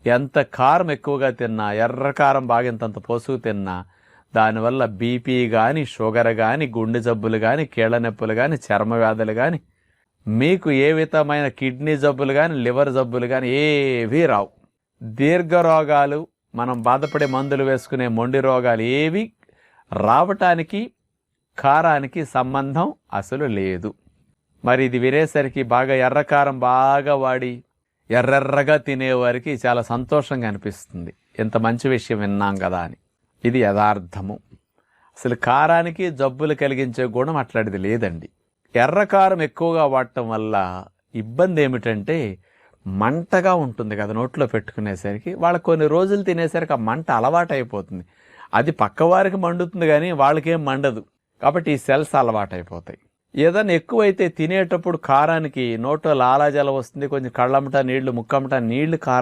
ఎంత కారం ఎక్కువగా తిన్నా, ఎర్ర కారం బాగా ఇంతంత పోసుకు తిన్నా దానివల్ల బీపీ కానీ, షుగర్ కానీ, గుండె జబ్బులు కానీ, కీళ్ళ నొప్పులు కానీ, చర్మ వ్యాధులు కానీ, మీకు ఏ విధమైన కిడ్నీ జబ్బులు కానీ, లివర్ జబ్బులు కానీ ఏవీ రావు. దీర్ఘ రోగాలు, మనం బాధపడే మందులు వేసుకునే మొండి రోగాలు ఏవి రావటానికి కారానికి సంబంధం అసలు లేదు. మరి ఇది వినేసరికి బాగా ఎర్రకారం బాగా వాడి ఎర్రెర్రగా తినేవారికి చాలా సంతోషంగా అనిపిస్తుంది. ఇంత మంచి విషయం విన్నాం కదా అని. ఇది యథార్థము. అసలు కారానికి జబ్బులు కలిగించే గుణం అట్లాంటిది లేదండి. ఎర్రకారం ఎక్కువగా వాడటం వల్ల ఇబ్బంది ఏమిటంటే మంటగా ఉంటుంది కదా నోట్లో పెట్టుకునేసరికి. వాళ్ళకి కొన్ని రోజులు తినేసరికి ఆ మంట అలవాటు అయిపోతుంది. అది పక్కవారికి మండుతుంది కానీ వాళ్ళకేం మండదు. కాబట్టి ఈ సెల్స్ అలవాటు అయిపోతాయి. ఏదైనా ఎక్కువైతే తినేటప్పుడు కారానికి నోట్లో లాలాజలం వస్తుంది, కొంచెం కళ్ళమ్మట నీళ్లు, ముక్కమ్మట నీళ్లు కారం